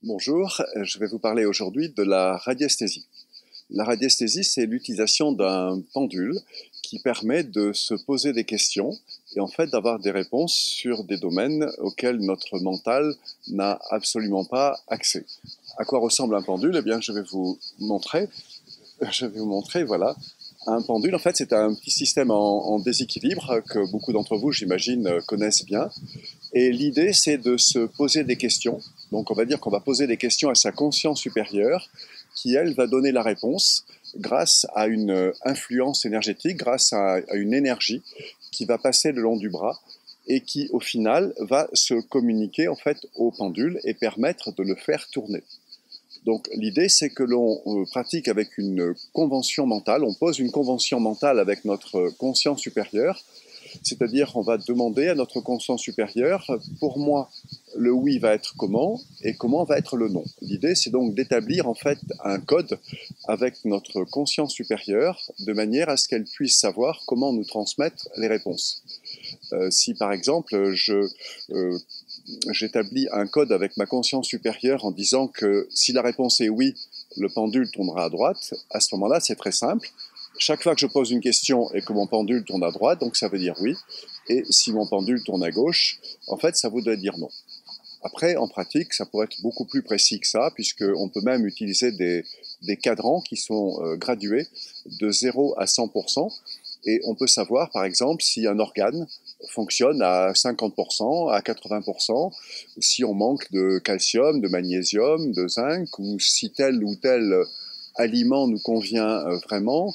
Bonjour, je vais vous parler aujourd'hui de la radiesthésie. La radiesthésie, c'est l'utilisation d'un pendule qui permet de se poser des questions et en fait d'avoir des réponses sur des domaines auxquels notre mental n'a absolument pas accès. À quoi ressemble un pendule? Eh bien, je vais vous montrer. Voilà, un pendule. En fait, c'est un petit système en déséquilibre que beaucoup d'entre vous, j'imagine, connaissent bien. Et l'idée, c'est de se poser des questions. Donc, on va dire qu'on va poser des questions à sa conscience supérieure, qui, elle, va donner la réponse grâce à une influence énergétique, grâce à une énergie qui va passer le long du bras et qui, au final, va se communiquer en fait au pendule et permettre de le faire tourner. Donc l'idée, c'est que l'on pratique avec une convention mentale, on pose une convention mentale avec notre conscience supérieure, c'est-à-dire on va demander à notre conscience supérieure, pour moi, le oui va être comment et comment va être le non. L'idée, c'est donc d'établir en fait un code avec notre conscience supérieure de manière à ce qu'elle puisse savoir comment nous transmettre les réponses. Si par exemple euh, j'établis un code avec ma conscience supérieure en disant que si la réponse est oui, le pendule tournera à droite, à ce moment-là, c'est très simple. Chaque fois que je pose une question et que mon pendule tourne à droite, donc ça veut dire oui. Et si mon pendule tourne à gauche, en fait, ça voudrait dire non. Après, en pratique, ça pourrait être beaucoup plus précis que ça, puisqu'on peut même utiliser des cadrans qui sont gradués de 0 à 100%. Et on peut savoir, par exemple, si un organe fonctionne à 50%, à 80%, si on manque de calcium, de magnésium, de zinc, ou si tel ou tel aliment nous convient vraiment,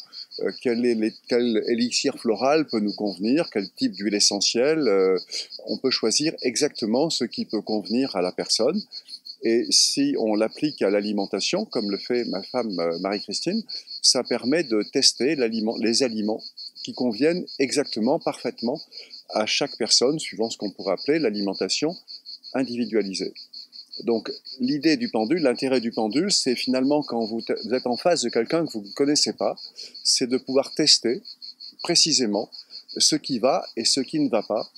quel élixir floral peut nous convenir, quel type d'huile essentielle. On peut choisir exactement ce qui peut convenir à la personne. Et si on l'applique à l'alimentation, comme le fait ma femme Marie-Christine, ça permet de tester les aliments qui conviennent exactement, parfaitement à chaque personne, suivant ce qu'on pourrait appeler l'alimentation individualisée. Donc l'idée du pendule, l'intérêt du pendule, c'est finalement quand vous êtes en face de quelqu'un que vous ne connaissez pas, c'est de pouvoir tester précisément ce qui va et ce qui ne va pas,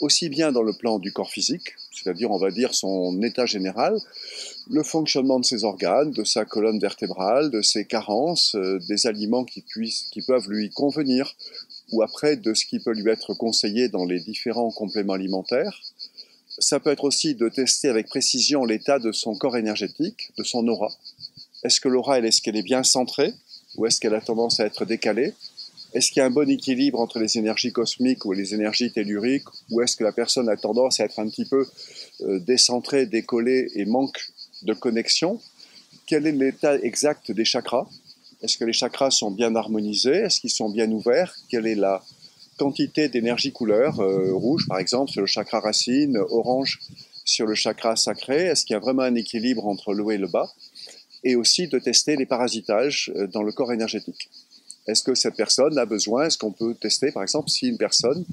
aussi bien dans le plan du corps physique, c'est-à-dire on va dire son état général, le fonctionnement de ses organes, de sa colonne vertébrale, de ses carences, des aliments qui peuvent lui convenir, ou après de ce qui peut lui être conseillé dans les différents compléments alimentaires. Ça peut être aussi de tester avec précision l'état de son corps énergétique, de son aura. Est-ce que l'aura, est-ce qu'elle est bien centrée, ou est-ce qu'elle a tendance à être décalée? Est-ce qu'il y a un bon équilibre entre les énergies cosmiques ou les énergies telluriques, ou est-ce que la personne a tendance à être un petit peu décentrée, décollée et manque de connexion? Quel est l'état exact des chakras? Est-ce que les chakras sont bien harmonisés? Est-ce qu'ils sont bien ouverts? Quelle est la quantité d'énergie couleur? Rouge, par exemple, sur le chakra racine, orange sur le chakra sacré. Est-ce qu'il y a vraiment un équilibre entre le haut et le bas? Et aussi de tester les parasitages dans le corps énergétique. Est-ce que cette personne a besoin, est-ce qu'on peut tester, par exemple, si une personne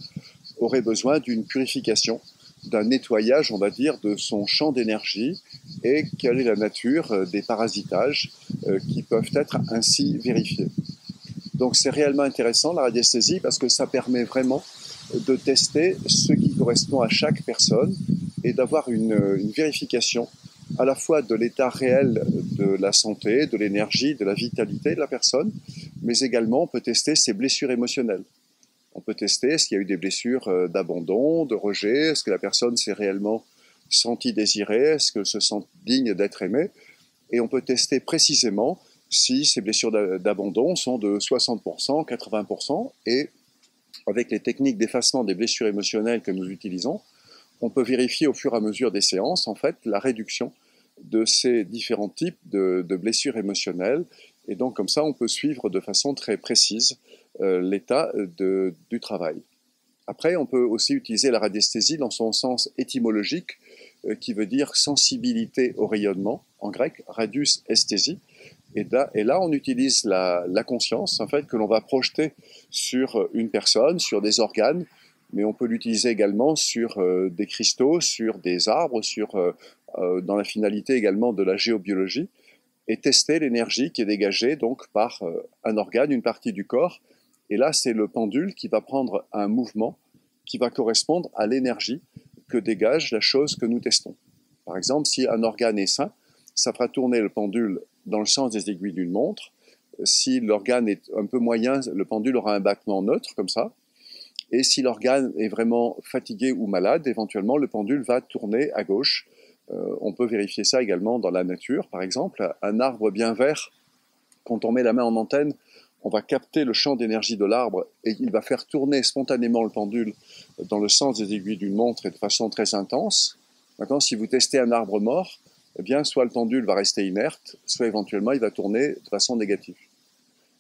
aurait besoin d'une purification, d'un nettoyage, on va dire, de son champ d'énergie et quelle est la nature des parasitages qui peuvent être ainsi vérifiés. Donc c'est réellement intéressant la radiesthésie parce que ça permet vraiment de tester ce qui correspond à chaque personne et d'avoir une vérification à la fois de l'état réel de la santé, de l'énergie, de la vitalité de la personne, mais également on peut tester ses blessures émotionnelles. On peut tester est-ce qu'il y a eu des blessures d'abandon, de rejet, est-ce que la personne s'est réellement sentie désirée, est-ce qu'elle se sent digne d'être aimée, et on peut tester précisément si ces blessures d'abandon sont de 60%, 80%, et avec les techniques d'effacement des blessures émotionnelles que nous utilisons, on peut vérifier au fur et à mesure des séances, en fait, la réduction de ces différents types de blessures émotionnelles. Et donc, comme ça, on peut suivre de façon très précise l'état du travail. Après, on peut aussi utiliser la radiesthésie dans son sens étymologique, qui veut dire sensibilité au rayonnement, en grec, radius esthésie. Et là, on utilise la conscience, en fait, que l'on va projeter sur une personne, sur des organes, mais on peut l'utiliser également sur des cristaux, sur des arbres, dans la finalité également de la géobiologie, et tester l'énergie qui est dégagée donc par un organe, une partie du corps. Et là, c'est le pendule qui va prendre un mouvement qui va correspondre à l'énergie que dégage la chose que nous testons. Par exemple, si un organe est sain, ça fera tourner le pendule dans le sens des aiguilles d'une montre. Si l'organe est un peu moyen, le pendule aura un battement neutre, comme ça. Et si l'organe est vraiment fatigué ou malade, éventuellement, le pendule va tourner à gauche. On peut vérifier ça également dans la nature. Par exemple, un arbre bien vert, quand on met la main en antenne, on va capter le champ d'énergie de l'arbre et il va faire tourner spontanément le pendule dans le sens des aiguilles d'une montre et de façon très intense. Maintenant, si vous testez un arbre mort, eh bien, soit le pendule va rester inerte, soit éventuellement il va tourner de façon négative.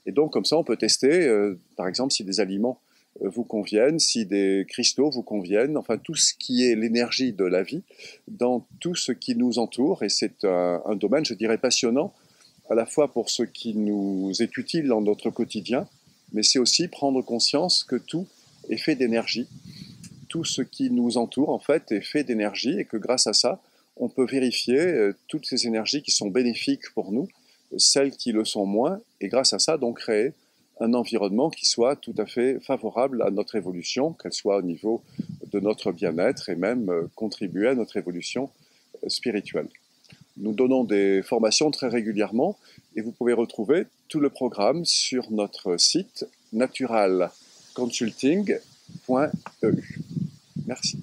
Et donc, comme ça, on peut tester, par exemple, si des aliments vous conviennent, si des cristaux vous conviennent, enfin tout ce qui est l'énergie de la vie dans tout ce qui nous entoure. Et c'est un domaine, je dirais, passionnant, à la fois pour ce qui nous est utile dans notre quotidien, mais c'est aussi prendre conscience que tout est fait d'énergie. Tout ce qui nous entoure, en fait, est fait d'énergie et que grâce à ça, on peut vérifier toutes ces énergies qui sont bénéfiques pour nous, celles qui le sont moins, et grâce à ça, donc créer un environnement qui soit tout à fait favorable à notre évolution, qu'elle soit au niveau de notre bien-être et même contribuer à notre évolution spirituelle. Nous donnons des formations très régulièrement et vous pouvez retrouver tout le programme sur notre site naturalconsulting.eu. Merci.